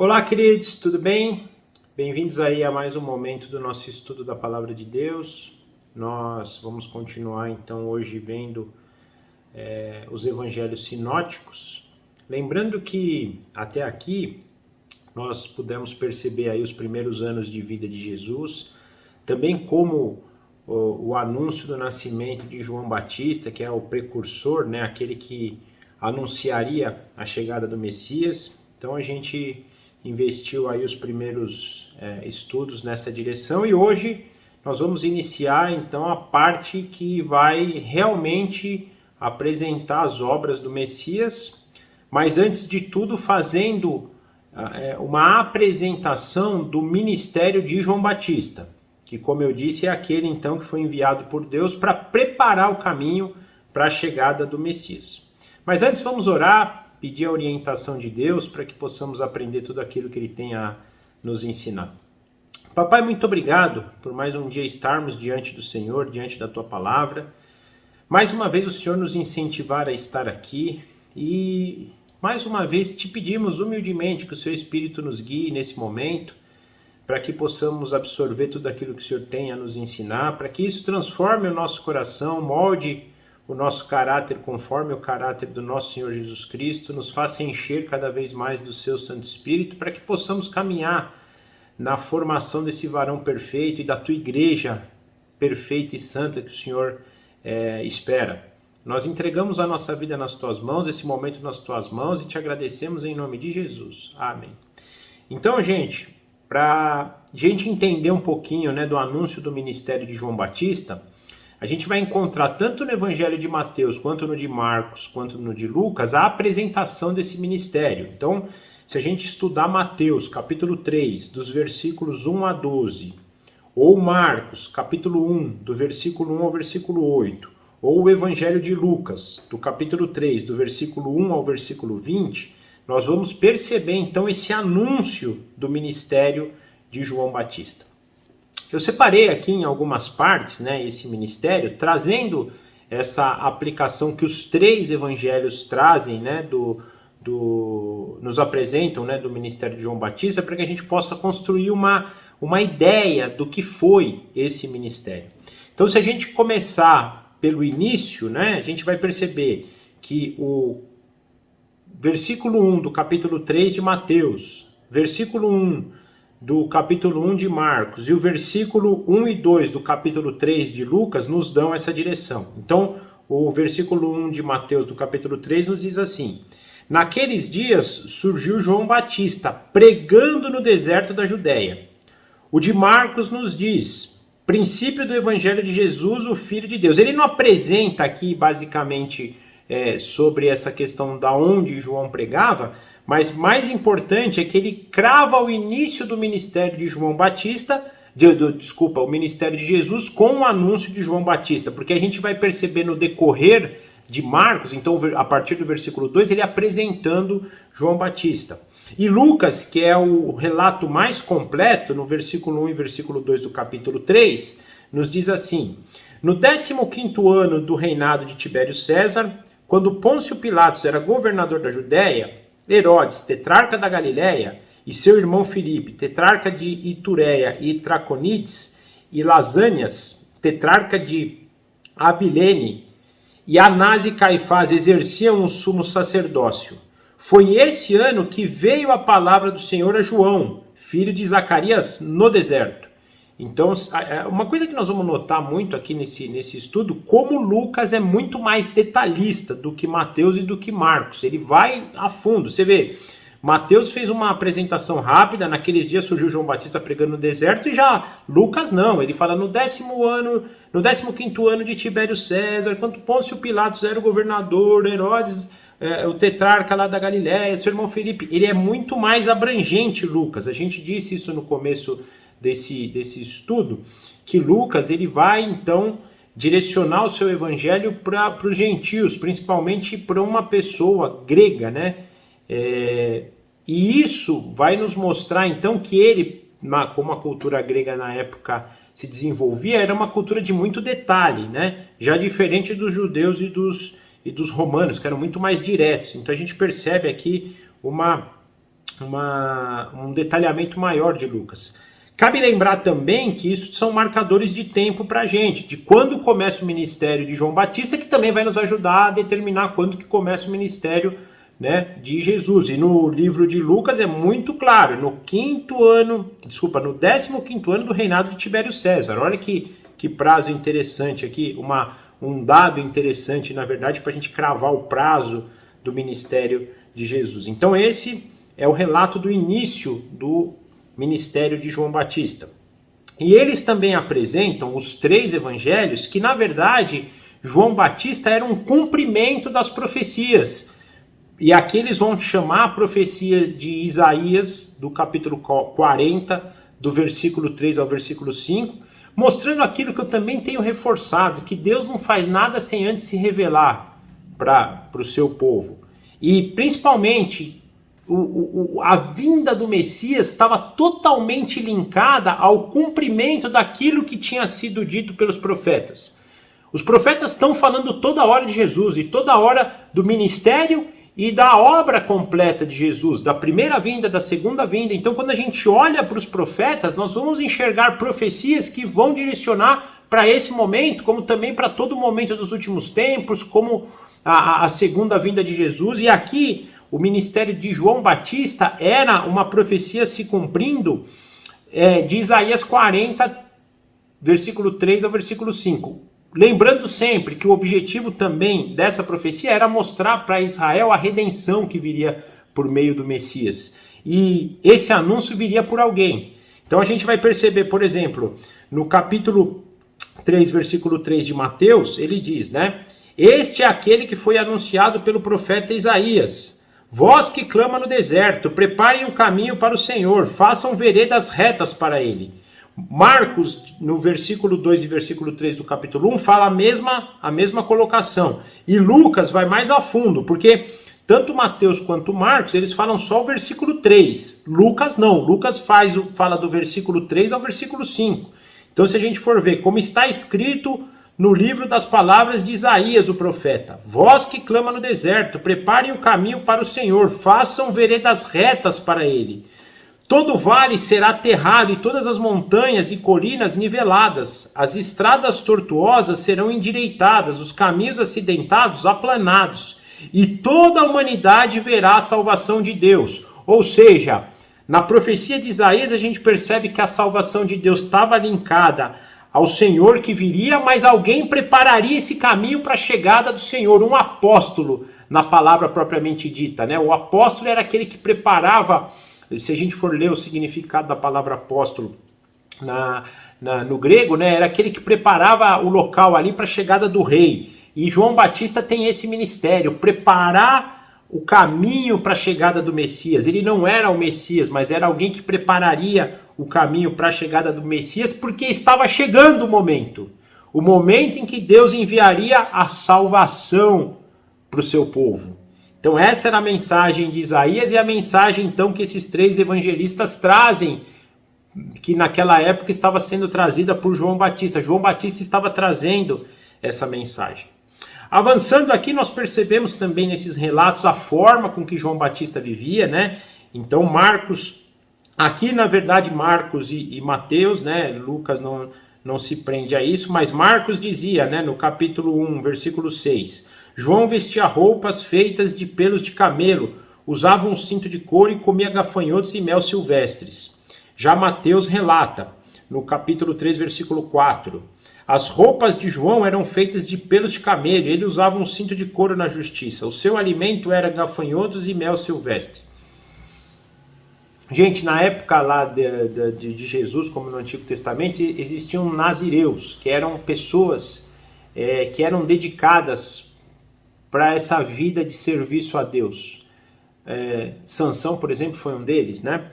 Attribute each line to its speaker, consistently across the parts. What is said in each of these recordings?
Speaker 1: Olá, queridos, tudo bem? Bem-vindos aí a mais um momento do nosso estudo da Palavra de Deus. Nós vamos continuar então hoje vendo os evangelhos sinóticos. Lembrando que até aqui nós pudemos perceber aí os primeiros anos de vida de Jesus, também como o anúncio do nascimento de João Batista, que é o precursor, né, aquele que anunciaria a chegada do Messias. Então a gente investiu aí os primeiros estudos nessa direção e hoje nós vamos iniciar então a parte que vai realmente apresentar as obras do Messias, mas antes de tudo fazendo uma apresentação do ministério de João Batista, que, como eu disse, é aquele então que foi enviado por Deus para preparar o caminho para a chegada do Messias. Mas antes vamos orar, pedir a orientação de Deus para que possamos aprender tudo aquilo que Ele tem a nos ensinar. Papai, muito obrigado por mais um dia estarmos diante do Senhor, diante da Tua Palavra. Mais uma vez o Senhor nos incentivar a estar aqui e mais uma vez te pedimos humildemente que o Seu Espírito nos guie nesse momento, para que possamos absorver tudo aquilo que o Senhor tem a nos ensinar, para que isso transforme o nosso coração, molde o nosso caráter conforme o caráter do nosso Senhor Jesus Cristo, nos faça encher cada vez mais do Seu Santo Espírito, para que possamos caminhar na formação desse varão perfeito e da Tua igreja perfeita e santa que o Senhor espera. Nós entregamos a nossa vida nas Tuas mãos, esse momento nas Tuas mãos, e Te agradecemos em nome de Jesus. Amém. Então, gente, para a gente entender um pouquinho, né, do anúncio do ministério de João Batista, a gente vai encontrar tanto no Evangelho de Mateus, quanto no de Marcos, quanto no de Lucas, a apresentação desse ministério. Então, se a gente estudar Mateus, capítulo 3, dos versículos 1 a 12, ou Marcos, capítulo 1, do versículo 1 ao versículo 8, ou o Evangelho de Lucas, do capítulo 3, do versículo 1 ao versículo 20, nós vamos perceber então esse anúncio do ministério de João Batista. Eu separei aqui em algumas partes, né, esse ministério, trazendo essa aplicação que os três evangelhos trazem, né, nos apresentam, né, do ministério de João Batista, para que a gente possa construir uma ideia do que foi esse ministério. Então, se a gente começar pelo início, né, a gente vai perceber que o versículo 1 do capítulo 3 de Mateus, versículo 1 do capítulo 1 de Marcos e o versículo 1 e 2 do capítulo 3 de Lucas nos dão essa direção. Então, o versículo 1 de Mateus do capítulo 3 nos diz assim: Naqueles dias surgiu João Batista pregando no deserto da Judéia. O de Marcos nos diz: princípio do evangelho de Jesus, o Filho de Deus. Ele não apresenta aqui basicamente sobre essa questão da onde João pregava, mas mais importante é que ele crava o início do ministério de João Batista, o ministério de Jesus com o anúncio de João Batista, porque a gente vai perceber no decorrer de Marcos, então a partir do versículo 2, ele apresentando João Batista. E Lucas, que é o relato mais completo, no versículo 1 e versículo 2 do capítulo 3, nos diz assim: No 15º ano do reinado de Tibério César, quando Pôncio Pilatos era governador da Judéia, Herodes, tetrarca da Galiléia, e seu irmão Filipe, tetrarca de Itureia e Traconides, e Lazânias, tetrarca de Abilene, e Anás e Caifás exerciam o sumo sacerdócio. Foi esse ano que veio a palavra do Senhor a João, filho de Zacarias, no deserto. Então, uma coisa que nós vamos notar muito aqui nesse estudo, como Lucas é muito mais detalhista do que Mateus e do que Marcos. Ele vai a fundo. Você vê, Mateus fez uma apresentação rápida, naqueles dias surgiu João Batista pregando no deserto, e já Lucas não. Ele fala no 15º ano de Tibério César, quando Pôncio Pilatos era o governador, Herodes, o tetrarca lá da Galiléia, seu irmão Filipe. Ele é muito mais abrangente, Lucas. A gente disse isso no começo desse estudo, que Lucas ele vai então direcionar o seu evangelho para os gentios, principalmente para uma pessoa grega, né? E isso vai nos mostrar então que ele, como a cultura grega na época se desenvolvia, era uma cultura de muito detalhe, né? Já diferente dos judeus e dos romanos, que eram muito mais diretos. Então a gente percebe aqui um detalhamento maior de Lucas. Cabe lembrar também que isso são marcadores de tempo para a gente, de quando começa o ministério de João Batista, que também vai nos ajudar a determinar quando que começa o ministério, né, de Jesus. E no livro de Lucas é muito claro, no 15º ano do reinado de Tibério César. Olha que prazo interessante aqui, um dado interessante, na verdade, para a gente cravar o prazo do ministério de Jesus. Então esse é o relato do início do ministério de João Batista. E eles também apresentam, os 3 evangelhos, que na verdade João Batista era um cumprimento das profecias. E aqui eles vão chamar a profecia de Isaías, do capítulo 40, do versículo 3 ao versículo 5, mostrando aquilo que eu também tenho reforçado, que Deus não faz nada sem antes se revelar para o seu povo. E principalmente a vinda do Messias estava totalmente linkada ao cumprimento daquilo que tinha sido dito pelos profetas. Os profetas estão falando toda hora de Jesus e toda hora do ministério e da obra completa de Jesus, da primeira vinda, da segunda vinda. Então, quando a gente olha para os profetas, nós vamos enxergar profecias que vão direcionar para esse momento, como também para todo momento dos últimos tempos, como a segunda vinda de Jesus. E aqui o ministério de João Batista era uma profecia se cumprindo de Isaías 40, versículo 3 ao versículo 5. Lembrando sempre que o objetivo também dessa profecia era mostrar para Israel a redenção que viria por meio do Messias. E esse anúncio viria por alguém. Então a gente vai perceber, por exemplo, no capítulo 3, versículo 3 de Mateus, ele diz, né? Este é aquele que foi anunciado pelo profeta Isaías. Vós que clama no deserto, preparem um caminho para o Senhor, façam veredas retas para ele. Marcos, no versículo 2 e versículo 3 do capítulo 1, fala a mesma colocação. E Lucas vai mais a fundo, porque tanto Mateus quanto Marcos, eles falam só o versículo 3. Lucas não, Lucas fala do versículo 3 ao versículo 5. Então se a gente for ver como está escrito no livro das palavras de Isaías, o profeta: vós que clama no deserto, preparem o caminho para o Senhor, façam veredas retas para ele. Todo vale será aterrado e todas as montanhas e colinas niveladas. As estradas tortuosas serão endireitadas, os caminhos acidentados aplanados. E toda a humanidade verá a salvação de Deus. Ou seja, na profecia de Isaías a gente percebe que a salvação de Deus estava linkada ao Senhor que viria, mas alguém prepararia esse caminho para a chegada do Senhor, um apóstolo, na palavra propriamente dita, né? O apóstolo era aquele que preparava, se a gente for ler o significado da palavra apóstolo no grego, né? Era aquele que preparava o local ali para a chegada do rei. E João Batista tem esse ministério, preparar o caminho para a chegada do Messias. Ele não era o Messias, mas era alguém que prepararia o caminho para a chegada do Messias, porque estava chegando o momento em que Deus enviaria a salvação para o seu povo. Então essa era a mensagem de Isaías e a mensagem então que esses 3 evangelistas trazem, que naquela época estava sendo trazida por João Batista. João Batista estava trazendo essa mensagem. Avançando aqui, nós percebemos também nesses relatos a forma com que João Batista vivia, né? Então Marcos, aqui na verdade Marcos e Mateus, né? Lucas não se prende a isso, mas Marcos dizia, né, no capítulo 1, versículo 6, João vestia roupas feitas de pelos de camelo, usava um cinto de couro e comia gafanhotos e mel silvestres. Já Mateus relata, no capítulo 3, versículo 4, as roupas de João eram feitas de pelos de camelo, ele usava um cinto de couro na justiça. O seu alimento era gafanhotos e mel silvestre. Gente, na época lá de Jesus, como no Antigo Testamento, existiam nazireus, que eram pessoas que eram dedicadas para essa vida de serviço a Deus. Sansão, por exemplo, foi um deles, né?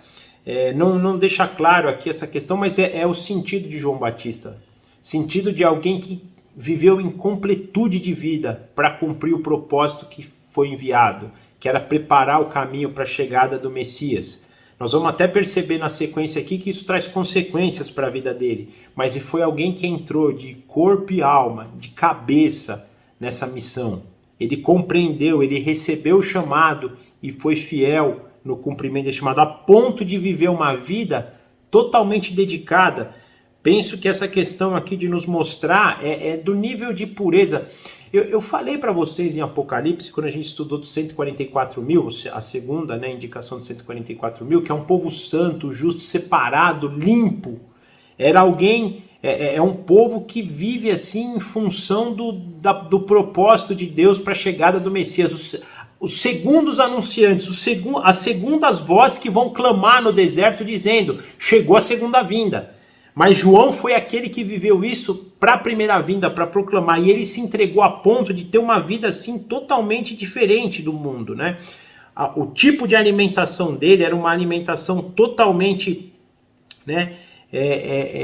Speaker 1: Não deixa claro aqui essa questão, mas é o sentido de João Batista. Sentido de alguém que viveu em completude de vida para cumprir o propósito que foi enviado, que era preparar o caminho para a chegada do Messias. Nós vamos até perceber na sequência aqui que isso traz consequências para a vida dele, mas foi alguém que entrou de corpo e alma, de cabeça nessa missão. Ele compreendeu, ele recebeu o chamado e foi fiel no cumprimento desse chamado, a ponto de viver uma vida totalmente dedicada. Penso que essa questão aqui de nos mostrar é do nível de pureza. Eu falei para vocês em Apocalipse, quando a gente estudou dos 144 mil, a segunda, né, indicação dos 144 mil, que é um povo santo, justo, separado, limpo. Era alguém, é um povo que vive assim em função do propósito de Deus para a chegada do Messias. Os segundos anunciantes, as segundas vozes que vão clamar no deserto dizendo, chegou a segunda vinda. Mas João foi aquele que viveu isso para a primeira vinda, para proclamar. E ele se entregou a ponto de ter uma vida assim totalmente diferente do mundo, né? O tipo de alimentação dele era uma alimentação totalmente, né,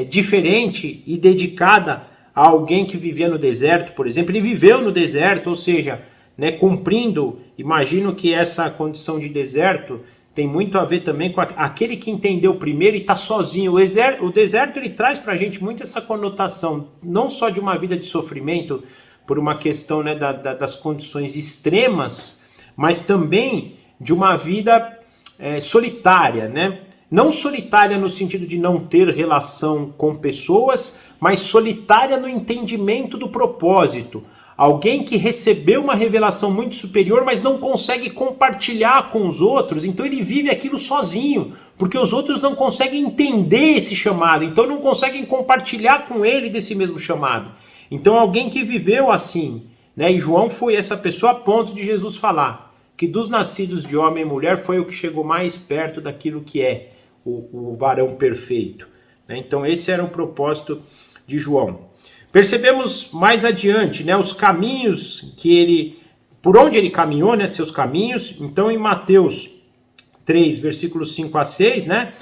Speaker 1: diferente e dedicada a alguém que vivia no deserto, por exemplo. Ele viveu no deserto, ou seja, né, cumprindo, imagino que essa condição de deserto tem muito a ver também com aquele que entendeu primeiro e está sozinho. O deserto ele traz para a gente muito essa conotação, não só de uma vida de sofrimento, por uma questão, né, das condições extremas, mas também de uma vida solitária, né? Não solitária no sentido de não ter relação com pessoas, mas solitária no entendimento do propósito. Alguém que recebeu uma revelação muito superior, mas não consegue compartilhar com os outros, então ele vive aquilo sozinho, porque os outros não conseguem entender esse chamado, então não conseguem compartilhar com ele desse mesmo chamado. Então alguém que viveu assim, né? E João foi essa pessoa a ponto de Jesus falar que dos nascidos de homem e mulher foi o que chegou mais perto daquilo que é o varão perfeito, né? Então esse era o propósito de João. Percebemos mais adiante, né, os caminhos por onde ele caminhou, né, seus caminhos. Então em Mateus 3, versículos 5 a 6, né,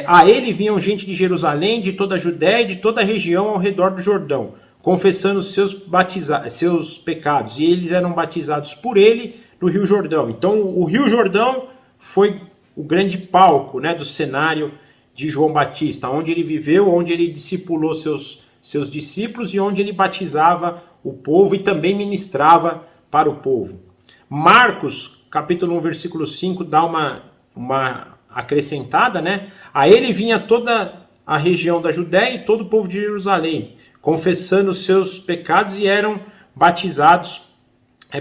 Speaker 1: a ele vinham gente de Jerusalém, de toda a Judéia e de toda a região ao redor do Jordão, confessando seus pecados, e eles eram batizados por ele no Rio Jordão. Então o Rio Jordão foi o grande palco, né, do cenário de João Batista, onde ele viveu, onde ele discipulou seus discípulos e onde ele batizava o povo e também ministrava para o povo. Marcos, capítulo 1, versículo 5, dá uma acrescentada, né? A ele vinha toda a região da Judéia e todo o povo de Jerusalém, confessando os seus pecados e eram batizados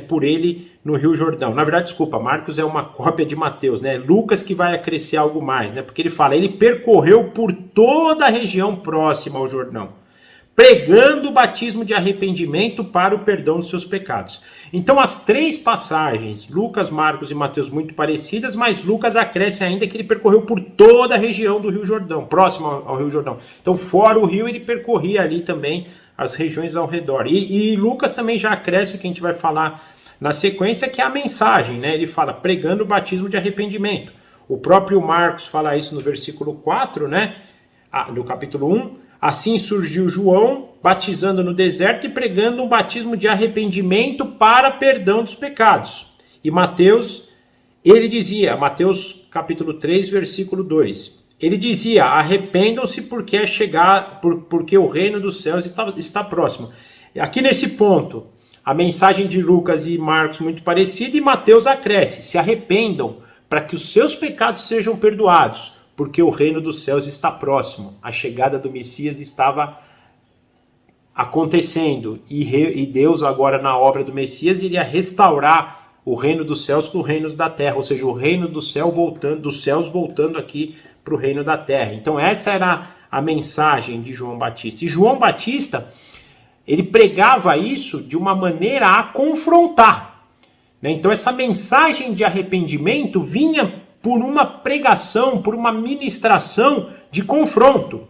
Speaker 1: por ele no Rio Jordão. Na verdade, desculpa, Marcos é uma cópia de Mateus, né? Lucas que vai acrescer algo mais, né? Porque ele fala, ele percorreu por toda a região próxima ao Jordão, pregando o batismo de arrependimento para o perdão dos seus pecados. Então as três passagens, Lucas, Marcos e Mateus, muito parecidas, mas Lucas acresce ainda que ele percorreu por toda a região do Rio Jordão, próximo ao Rio Jordão. Então fora o rio ele percorria ali também as regiões ao redor. E Lucas também já acresce o que a gente vai falar na sequência, que é a mensagem, né? Ele fala pregando o batismo de arrependimento. O próprio Marcos fala isso no versículo 4, né? No capítulo 1. Assim surgiu João, batizando no deserto e pregando um batismo de arrependimento para perdão dos pecados. E Mateus, ele dizia, Mateus capítulo 3, versículo 2, ele dizia, arrependam-se porque o reino dos céus está próximo. Aqui nesse ponto, a mensagem de Lucas e Marcos muito parecida, e Mateus acresce, se arrependam para que os seus pecados sejam perdoados, porque o reino dos céus está próximo. A chegada do Messias estava acontecendo, e Deus agora na obra do Messias iria restaurar o reino dos céus com os reinos da terra, ou seja, o reino dos céus voltando aqui para o reino da terra. Então essa era a mensagem de João Batista. E João Batista, ele pregava isso de uma maneira a confrontar, né? Então essa mensagem de arrependimento vinha por uma pregação, por uma ministração de confronto.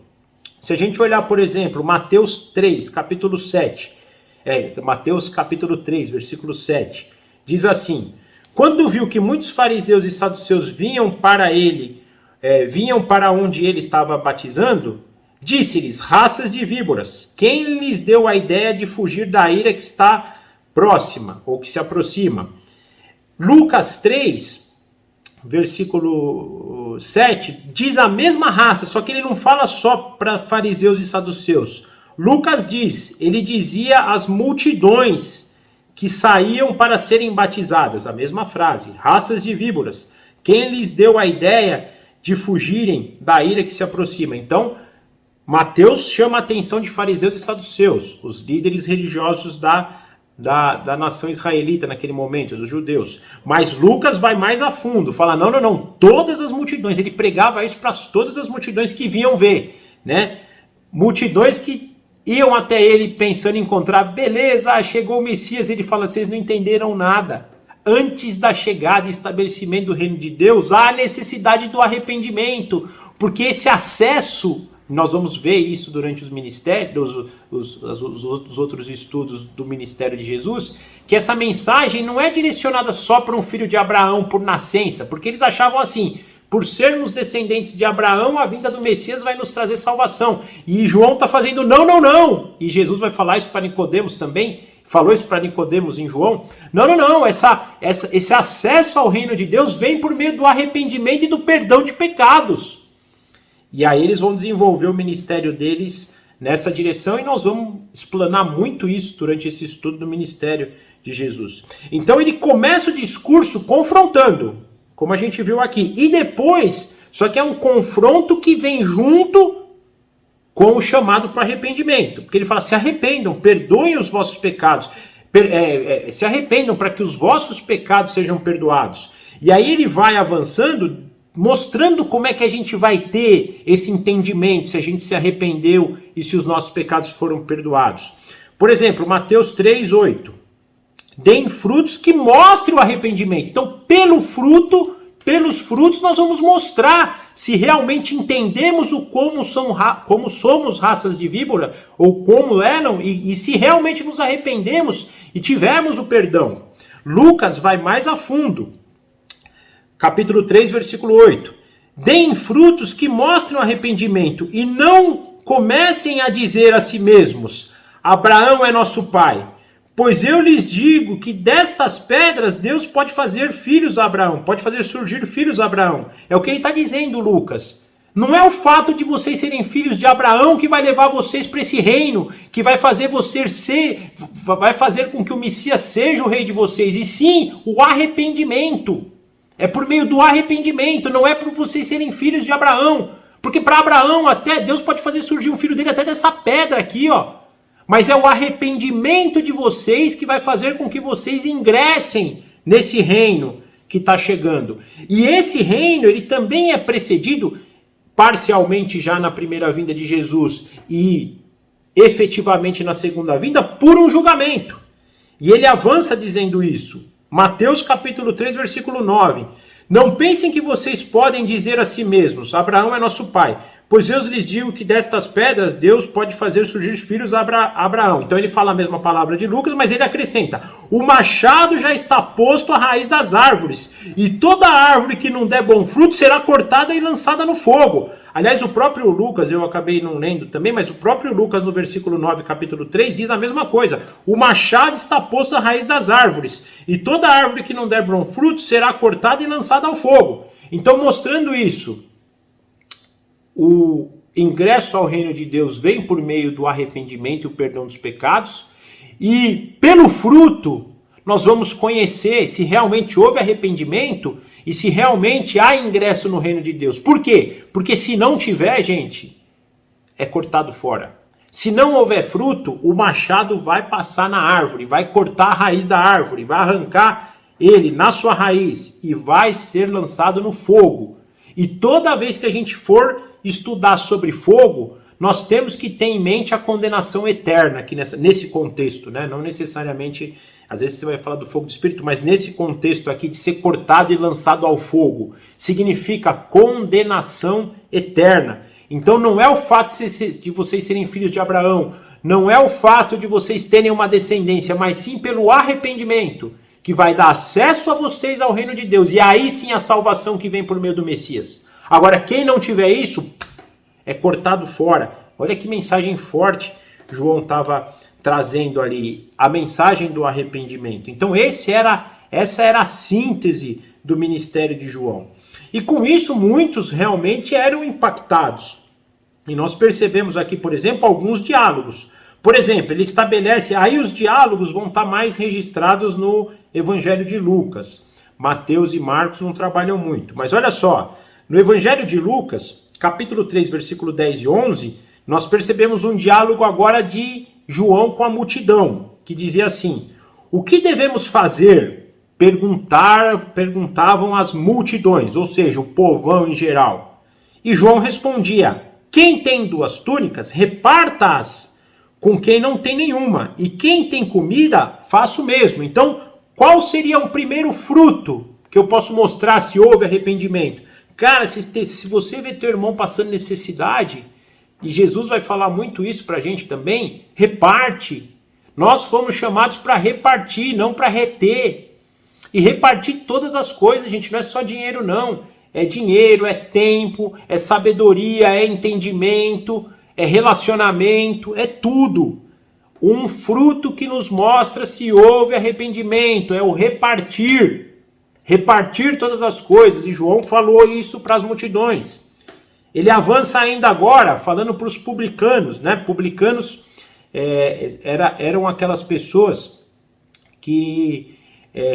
Speaker 1: Se a gente olhar, por exemplo, Mateus 3, capítulo 7, Mateus capítulo 3, versículo 7, diz assim, quando viu que muitos fariseus e saduceus vinham para onde ele estava batizando, disse-lhes, raças de víboras, quem lhes deu a ideia de fugir da ira que está próxima, ou que se aproxima? Lucas 3, versículo 7, diz a mesma raça, só que ele não fala só para fariseus e saduceus. Lucas diz, ele dizia às multidões que saíam para serem batizadas, a mesma frase, raças de víboras, quem lhes deu a ideia de fugirem da ira que se aproxima? Então, Mateus chama a atenção de fariseus e saduceus, os líderes religiosos da nação israelita naquele momento, dos judeus. Mas Lucas vai mais a fundo, fala, não, todas as multidões, ele pregava isso para todas as multidões que vinham ver, né? Multidões que iam até ele pensando em encontrar, beleza, chegou o Messias, ele fala, vocês não entenderam nada. Antes da chegada e estabelecimento do reino de Deus, há a necessidade do arrependimento, porque esse acesso, nós vamos ver isso durante os ministérios, os outros estudos do ministério de Jesus, que essa mensagem não é direcionada só para um filho de Abraão por nascença, porque eles achavam assim, por sermos descendentes de Abraão, a vinda do Messias vai nos trazer salvação. E João está fazendo não. E Jesus vai falar isso para Nicodemos também, falou isso para Nicodemos em João. Não, esse acesso ao reino de Deus vem por meio do arrependimento e do perdão de pecados. E aí eles vão desenvolver o ministério deles nessa direção e nós vamos explanar muito isso durante esse estudo do ministério de Jesus. Então ele começa o discurso confrontando, como a gente viu aqui, e depois, só que é um confronto que vem junto com o chamado para arrependimento, porque ele fala, se arrependam, perdoem os vossos pecados, se arrependam para que os vossos pecados sejam perdoados. E aí ele vai avançando, mostrando como é que a gente vai ter esse entendimento, se a gente se arrependeu e se os nossos pecados foram perdoados. Por exemplo, Mateus 3:8. Deem frutos que mostrem o arrependimento. Então, pelos frutos nós vamos mostrar se realmente entendemos como somos raças de víbora, ou como eram, e se realmente nos arrependemos e tivermos o perdão. Lucas vai mais a fundo. Capítulo 3, versículo 8. Deem frutos que mostrem o arrependimento e não comecem a dizer a si mesmos, Abraão é nosso pai. Pois eu lhes digo que destas pedras Deus pode fazer filhos a Abraão, pode fazer surgir filhos a Abraão. É o que ele está dizendo, Lucas. Não é o fato de vocês serem filhos de Abraão que vai levar vocês para esse reino, que vai fazer vai fazer com que o Messias seja o rei de vocês, e sim o arrependimento. É por meio do arrependimento, não é por vocês serem filhos de Abraão. Porque para Abraão até Deus pode fazer surgir um filho dele até dessa pedra aqui, ó. Mas é o arrependimento de vocês que vai fazer com que vocês ingressem nesse reino que está chegando. E esse reino, ele também é precedido, parcialmente já na primeira vinda de Jesus e efetivamente na segunda vinda, por um julgamento. E ele avança dizendo isso. Mateus capítulo 3, versículo 9. Não pensem que vocês podem dizer a si mesmos, Abraão é nosso pai. Pois eu lhes digo que destas pedras Deus pode fazer surgir filhos a Abraão. Então ele fala a mesma palavra de Lucas, mas ele acrescenta, o machado já está posto à raiz das árvores, e toda árvore que não der bom fruto será cortada e lançada no fogo. Aliás, o próprio Lucas, eu acabei não lendo também, mas o próprio Lucas no versículo 9, capítulo 3, diz a mesma coisa. O machado está posto à raiz das árvores, e toda árvore que não der bom fruto será cortada e lançada ao fogo. Então, mostrando isso, o ingresso ao reino de Deus vem por meio do arrependimento e o perdão dos pecados, e pelo fruto nós vamos conhecer se realmente houve arrependimento e se realmente há ingresso no reino de Deus. Por quê? Porque se não tiver, gente, é cortado fora. Se não houver fruto, o machado vai passar na árvore, vai cortar a raiz da árvore, vai arrancar ele na sua raiz e vai ser lançado no fogo. E toda vez que a gente for estudar sobre fogo, nós temos que ter em mente a condenação eterna aqui nesse contexto, né? Não necessariamente, às vezes você vai falar do fogo do Espírito, mas nesse contexto aqui de ser cortado e lançado ao fogo, significa condenação eterna. Então não é o fato de vocês serem filhos de Abraão, não é o fato de vocês terem uma descendência, mas sim pelo arrependimento, que vai dar acesso a vocês ao reino de Deus, e aí sim a salvação que vem por meio do Messias. Agora, quem não tiver isso, é cortado fora. Olha que mensagem forte João estava trazendo ali, a mensagem do arrependimento. Então essa era a síntese do ministério de João. E com isso muitos realmente eram impactados. E nós percebemos aqui, por exemplo, alguns diálogos. Por exemplo, ele estabelece, aí os diálogos vão estar mais registrados no Evangelho de Lucas. Mateus e Marcos não trabalham muito. Mas olha só, no Evangelho de Lucas, capítulo 3, versículo 10 e 11, nós percebemos um diálogo agora de João com a multidão, que dizia assim: o que devemos fazer? Perguntavam as multidões, ou seja, o povão em geral. E João respondia: quem tem 2 túnicas, reparta-as com quem não tem nenhuma, e quem tem comida, faça o mesmo. Então, qual seria o primeiro fruto que eu posso mostrar se houve arrependimento? Cara, se você vê teu irmão passando necessidade, e Jesus vai falar muito isso pra gente também, reparte. Nós fomos chamados para repartir, não para reter. E repartir todas as coisas, gente, não é só dinheiro não. É dinheiro, é tempo, é sabedoria, é entendimento, é relacionamento, é tudo. Um fruto que nos mostra se houve arrependimento, é o repartir. Repartir todas as coisas, e João falou isso para as multidões. Ele avança ainda agora, falando para os publicanos, né? Publicanos eram aquelas pessoas que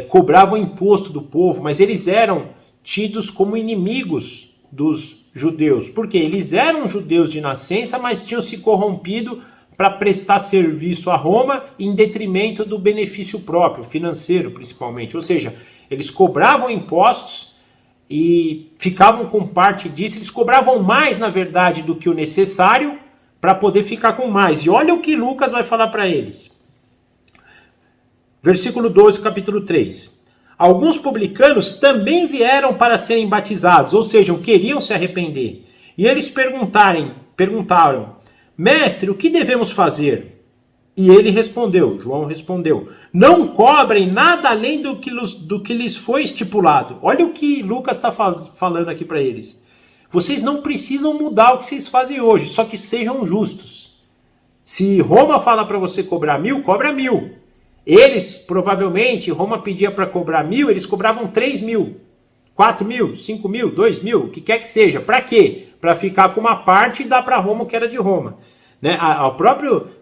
Speaker 1: cobravam imposto do povo, mas eles eram tidos como inimigos dos judeus, porque eles eram judeus de nascença, mas tinham se corrompido para prestar serviço a Roma em detrimento do benefício próprio, financeiro principalmente. Ou seja, eles cobravam impostos e ficavam com parte disso, eles cobravam mais, na verdade, do que o necessário para poder ficar com mais. E olha o que Lucas vai falar para eles. Versículo 12, capítulo 3. Alguns publicanos também vieram para serem batizados, ou seja, queriam se arrepender. E eles perguntaram: mestre, o que devemos fazer? E ele respondeu, João respondeu: não cobrem nada além do que lhes foi estipulado. Olha o que Lucas está falando aqui para eles. Vocês não precisam mudar o que vocês fazem hoje, só que sejam justos. Se Roma fala para você cobrar 1.000, cobra 1.000. Eles, provavelmente, Roma pedia para cobrar 1.000, eles cobravam 3.000, 4.000, 5.000, 2.000, o que quer que seja. Para quê? Para ficar com uma parte e dar para Roma o que era de Roma. Né?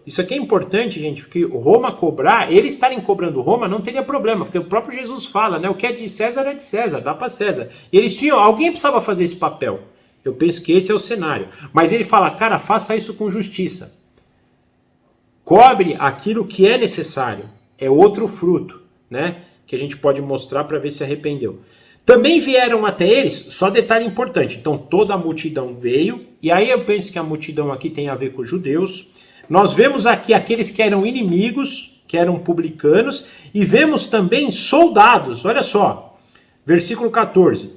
Speaker 1: Isso aqui é importante, gente, porque Roma cobrar, eles estarem cobrando Roma não teria problema, porque o próprio Jesus fala, né? O que é de César, dá para César. E eles tinham, alguém precisava fazer esse papel. Eu penso que esse é o cenário. Mas ele fala, cara, faça isso com justiça. Cobre aquilo que é necessário. É outro fruto, né? Que a gente pode mostrar para ver se arrependeu. Também vieram até eles, só detalhe importante, então toda a multidão veio, e aí eu penso que a multidão aqui tem a ver com os judeus. Nós vemos aqui aqueles que eram inimigos, que eram publicanos, e vemos também soldados, olha só, versículo 14,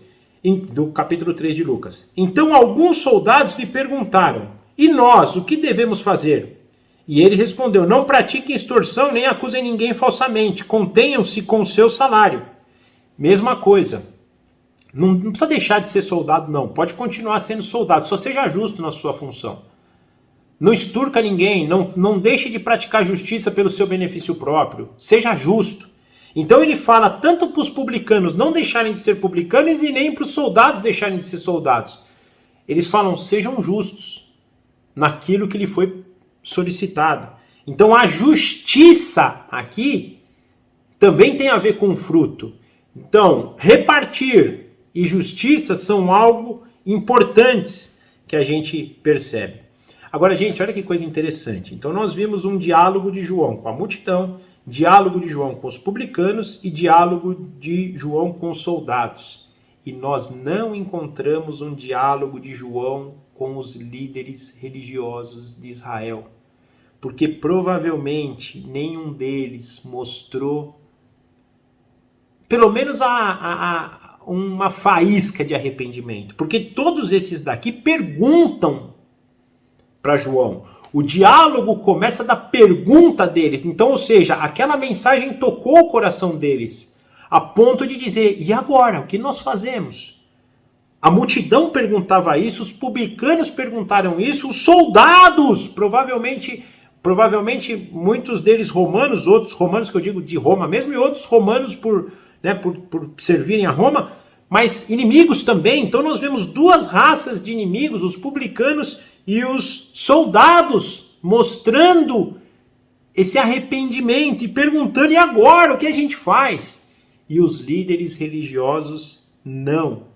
Speaker 1: do capítulo 3 de Lucas. Então alguns soldados lhe perguntaram, e nós, o que devemos fazer? E ele respondeu, não pratiquem extorsão, nem acusem ninguém falsamente, contenham-se com o seu salário. Mesma coisa. Não precisa deixar de ser soldado, não. Pode continuar sendo soldado. Só seja justo na sua função. Não exturca ninguém. Não deixe de praticar justiça pelo seu benefício próprio. Seja justo. Então ele fala tanto para os publicanos não deixarem de ser publicanos e nem para os soldados deixarem de ser soldados. Eles falam, sejam justos naquilo que lhe foi solicitado. Então a justiça aqui também tem a ver com fruto. Então, repartir e justiça são algo importantes que a gente percebe. Agora, gente, olha que coisa interessante. Então, nós vimos um diálogo de João com a multidão, diálogo de João com os publicanos e diálogo de João com os soldados. E nós não encontramos um diálogo de João com os líderes religiosos de Israel, porque provavelmente nenhum deles mostrou pelo menos uma faísca de arrependimento. Porque todos esses daqui perguntam para João. O diálogo começa da pergunta deles. Então, ou seja, aquela mensagem tocou o coração deles, a ponto de dizer, e agora? O que nós fazemos? A multidão perguntava isso, os publicanos perguntaram isso, os soldados, provavelmente muitos deles romanos, outros romanos que eu digo de Roma mesmo, e outros romanos por servirem a Roma, mas inimigos também. Então nós vemos duas raças de inimigos, os publicanos e os soldados, mostrando esse arrependimento e perguntando, e agora, o que a gente faz? E os líderes religiosos, não.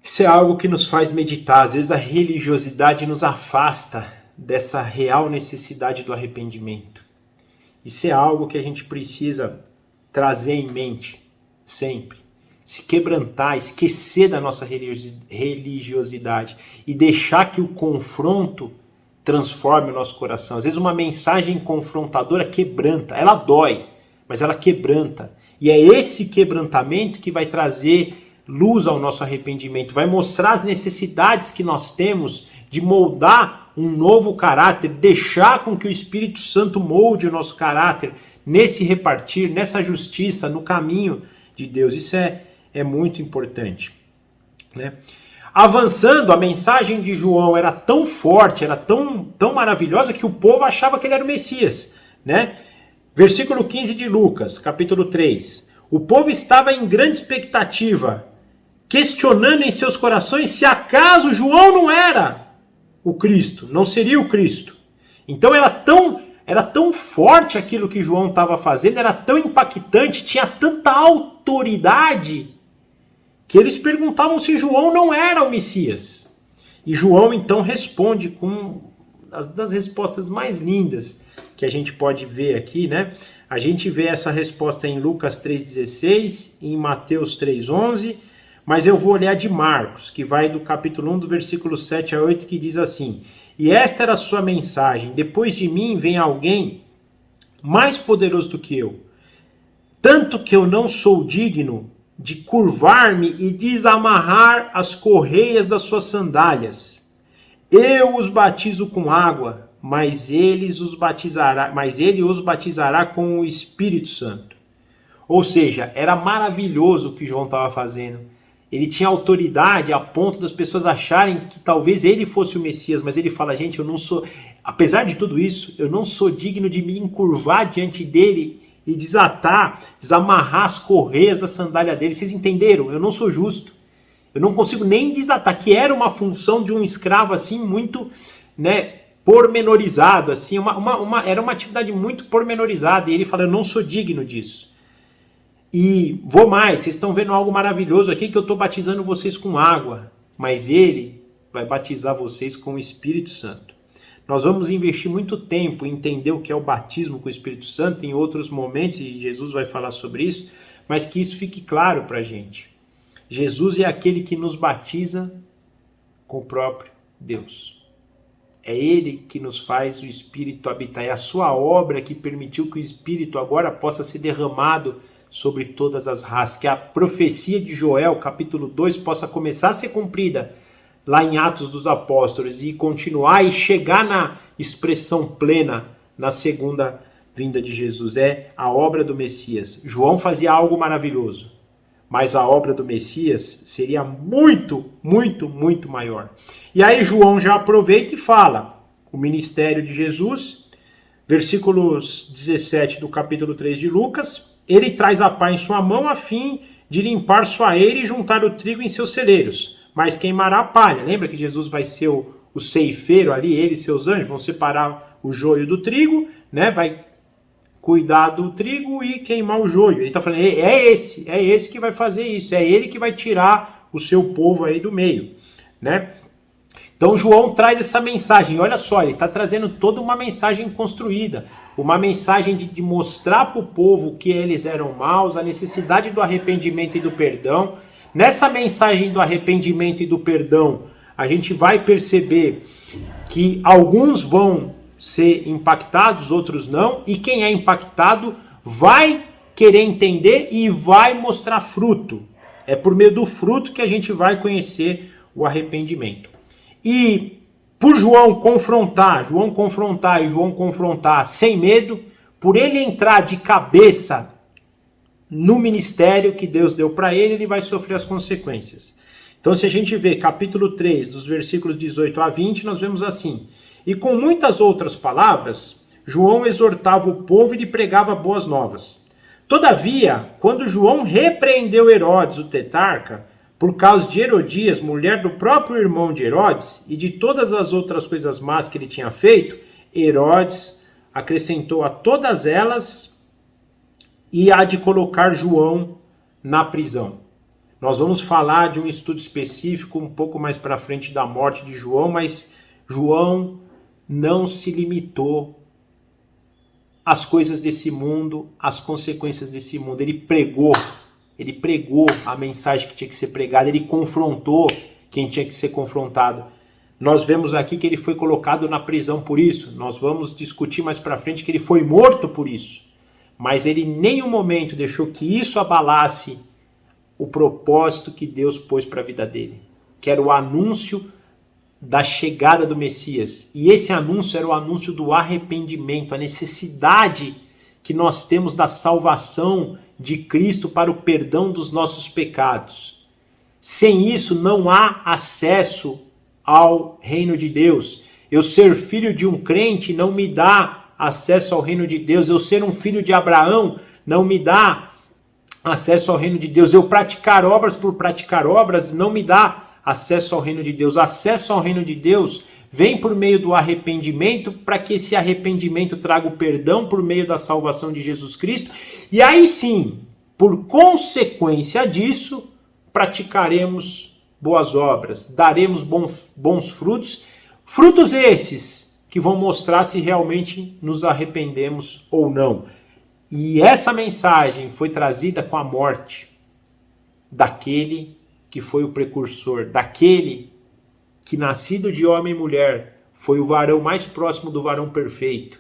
Speaker 1: Isso é algo que nos faz meditar. Às vezes a religiosidade nos afasta dessa real necessidade do arrependimento. Isso é algo que a gente precisa trazer em mente sempre. Se quebrantar, esquecer da nossa religiosidade e deixar que o confronto transforme o nosso coração. Às vezes uma mensagem confrontadora quebranta, ela dói, mas ela quebranta. E é esse quebrantamento que vai trazer luz ao nosso arrependimento, vai mostrar as necessidades que nós temos de moldar um novo caráter, deixar com que o Espírito Santo molde o nosso caráter nesse repartir, nessa justiça, no caminho de Deus. Isso é muito importante, né? Avançando, a mensagem de João era tão forte, era tão maravilhosa que o povo achava que ele era o Messias, né? Versículo 15 de Lucas, capítulo 3. O povo estava em grande expectativa, questionando em seus corações se acaso João não era o Cristo, não seria o Cristo. Então era tão forte aquilo que João estava fazendo, era tão impactante, tinha tanta autoridade, que eles perguntavam se João não era o Messias. E João então responde com das respostas mais lindas que a gente pode ver aqui, né? A gente vê essa resposta em Lucas 3,16, em Mateus 3,11, mas eu vou olhar de Marcos, que vai do capítulo 1, do versículo 7 a 8, que diz assim: E esta era a sua mensagem: depois de mim vem alguém mais poderoso do que eu, tanto que eu não sou digno de curvar-me e desamarrar as correias das suas sandálias. Eu os batizo com água, mas ele os batizará com o Espírito Santo. Ou seja, era maravilhoso o que João estava fazendo. Ele tinha autoridade a ponto das pessoas acharem que talvez ele fosse o Messias, mas ele fala, gente, eu não sou, apesar de tudo isso, eu não sou digno de me encurvar diante dele e desamarrar as correias da sandália dele. Vocês entenderam? Eu não sou justo. Eu não consigo nem desatar, que era uma função de um escravo assim muito, né, pormenorizado, assim, era uma atividade muito pormenorizada, e ele fala, eu não sou digno disso. E vou mais, vocês estão vendo algo maravilhoso aqui, que eu estou batizando vocês com água, mas ele vai batizar vocês com o Espírito Santo. Nós vamos investir muito tempo em entender o que é o batismo com o Espírito Santo em outros momentos, e Jesus vai falar sobre isso, mas que isso fique claro para a gente. Jesus é aquele que nos batiza com o próprio Deus. É Ele que nos faz o Espírito habitar. É a sua obra que permitiu que o Espírito agora possa ser derramado sobre todas as raças. Que a profecia de Joel, capítulo 2, possa começar a ser cumprida lá em Atos dos Apóstolos e continuar e chegar na expressão plena na segunda vinda de Jesus. É a obra do Messias. João fazia algo maravilhoso, mas a obra do Messias seria muito, muito, muito maior. E aí João já aproveita e fala, o ministério de Jesus, versículos 17 do capítulo 3 de Lucas, ele traz a pá em sua mão a fim de limpar sua eira e juntar o trigo em seus celeiros, mas queimará a palha. Lembra que Jesus vai ser o ceifeiro ali, ele e seus anjos vão separar o joio do trigo, né? Vai cuidar do trigo e queimar o joio. Ele está falando, é esse que vai fazer isso, é ele que vai tirar o seu povo aí do meio, né? Então João traz essa mensagem, olha só, ele está trazendo toda uma mensagem construída, uma mensagem de mostrar para o povo que eles eram maus, a necessidade do arrependimento e do perdão. Nessa mensagem do arrependimento e do perdão, a gente vai perceber que alguns vão ser impactados, outros não, e quem é impactado vai querer entender e vai mostrar fruto. É por meio do fruto que a gente vai conhecer o arrependimento. E por João confrontar sem medo, por ele entrar de cabeça no ministério que Deus deu para ele, ele vai sofrer as consequências. Então se a gente vê capítulo 3, dos versículos 18 a 20, nós vemos assim: E com muitas outras palavras, João exortava o povo e lhe pregava boas novas. Todavia, quando João repreendeu Herodes, o tetrarca, por causa de Herodias, mulher do próprio irmão de Herodes, e de todas as outras coisas más que ele tinha feito, Herodes acrescentou a todas elas e há de colocar João na prisão. Nós vamos falar de um estudo específico um pouco mais para frente da morte de João, mas João não se limitou às coisas desse mundo, às consequências desse mundo. Ele pregou a mensagem que tinha que ser pregada, ele confrontou quem tinha que ser confrontado. Nós vemos aqui que ele foi colocado na prisão por isso. Nós vamos discutir mais para frente que ele foi morto por isso. Mas ele em nenhum momento deixou que isso abalasse o propósito que Deus pôs para a vida dele, que era o anúncio da chegada do Messias. E esse anúncio era o anúncio do arrependimento, a necessidade que nós temos da salvação de Cristo para o perdão dos nossos pecados. Sem isso não há acesso ao reino de Deus. Eu ser filho de um crente não me dá acesso ao reino de Deus. Eu ser um filho de Abraão não me dá acesso ao reino de Deus. Eu praticar obras por praticar obras não me dá acesso ao reino de Deus. Acesso ao reino de Deus vem por meio do arrependimento, para que esse arrependimento traga o perdão por meio da salvação de Jesus Cristo. E aí sim, por consequência disso, praticaremos boas obras, daremos bons frutos, frutos esses que vão mostrar se realmente nos arrependemos ou não. E essa mensagem foi trazida com a morte daquele que foi o precursor, daquele que, nascido de homem e mulher, foi o varão mais próximo do varão perfeito.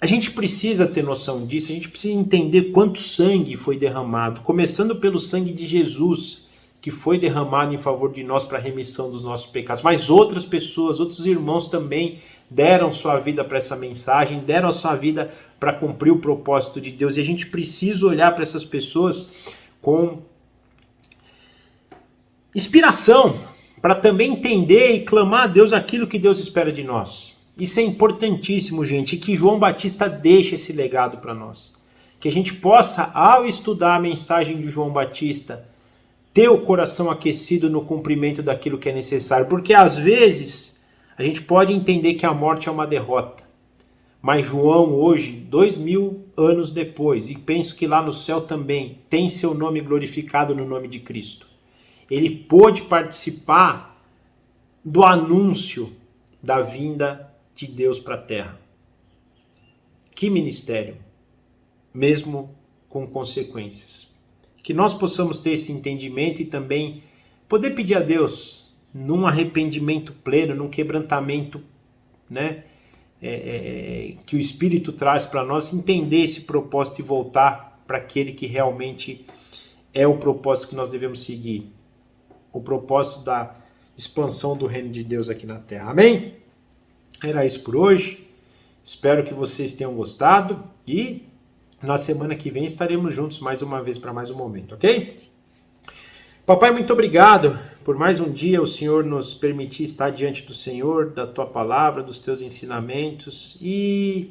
Speaker 1: A gente precisa ter noção disso, a gente precisa entender quanto sangue foi derramado, começando pelo sangue de Jesus, que foi derramado em favor de nós para a remissão dos nossos pecados. Mas outras pessoas, outros irmãos também deram sua vida para essa mensagem, deram a sua vida para cumprir o propósito de Deus. E a gente precisa olhar para essas pessoas com inspiração, para também entender e clamar a Deus aquilo que Deus espera de nós. Isso é importantíssimo, gente, e que João Batista deixe esse legado para nós. Que a gente possa, ao estudar a mensagem de João Batista, ter o coração aquecido no cumprimento daquilo que é necessário. Porque às vezes a gente pode entender que a morte é uma derrota. Mas João hoje, 2000 anos depois, e penso que lá no céu também, tem seu nome glorificado no nome de Cristo. Ele pôde participar do anúncio da vinda de Deus para a terra. Que ministério, mesmo com consequências. Que nós possamos ter esse entendimento e também poder pedir a Deus, num arrependimento pleno, num quebrantamento, né, que o Espírito traz para nós, entender esse propósito e voltar para aquele que realmente é o propósito que nós devemos seguir. O propósito da expansão do reino de Deus aqui na terra. Amém? Era isso por hoje. Espero que vocês tenham gostado e na semana que vem estaremos juntos mais uma vez para mais um momento, ok? Papai, muito obrigado por mais um dia o Senhor nos permitir estar diante do Senhor, da Tua palavra, dos Teus ensinamentos e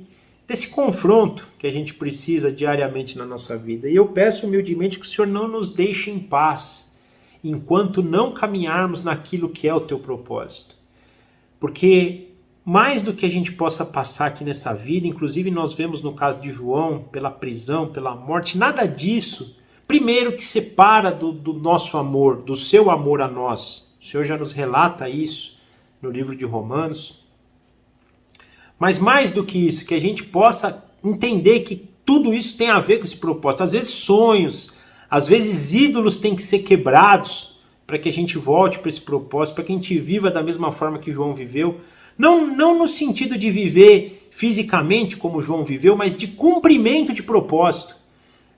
Speaker 1: desse confronto que a gente precisa diariamente na nossa vida. E eu peço humildemente que o Senhor não nos deixe em paz enquanto não caminharmos naquilo que é o Teu propósito. Porque mais do que a gente possa passar aqui nessa vida, inclusive nós vemos no caso de João, pela prisão, pela morte, nada disso, primeiro que separa do nosso amor, do Seu amor a nós. O Senhor já nos relata isso no livro de Romanos. Mas mais do que isso, que a gente possa entender que tudo isso tem a ver com esse propósito. Às vezes sonhos, às vezes ídolos têm que ser quebrados para que a gente volte para esse propósito, para que a gente viva da mesma forma que João viveu. Não no sentido de viver fisicamente como João viveu, mas de cumprimento de propósito.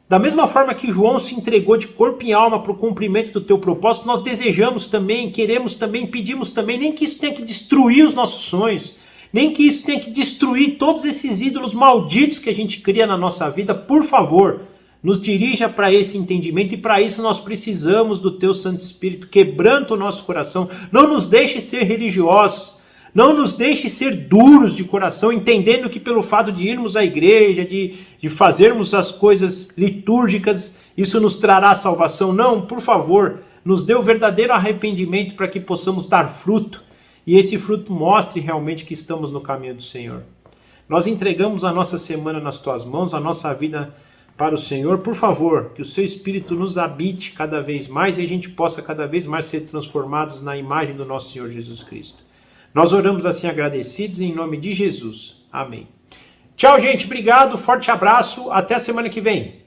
Speaker 1: Da mesma forma que João se entregou de corpo e alma para o cumprimento do teu propósito, nós desejamos também, queremos também, pedimos também, nem que isso tenha que destruir os nossos sonhos, nem que isso tenha que destruir todos esses ídolos malditos que a gente cria na nossa vida. Por favor, nos dirija para esse entendimento e para isso nós precisamos do Teu Santo Espírito. Quebranta o nosso coração, não nos deixe ser religiosos, não nos deixe ser duros de coração, entendendo que pelo fato de irmos à igreja, de fazermos as coisas litúrgicas, Isso nos trará salvação? Não, por favor, nos dê o verdadeiro arrependimento para que possamos dar fruto e esse fruto mostre realmente que estamos no caminho do Senhor. Nós entregamos a nossa semana nas tuas mãos, a nossa vida para o Senhor. Por favor, que o seu Espírito nos habite cada vez mais e a gente possa cada vez mais ser transformados na imagem do nosso Senhor Jesus Cristo. Nós oramos assim agradecidos em nome de Jesus. Amém. Tchau, gente. Obrigado. Forte abraço. Até a semana que vem.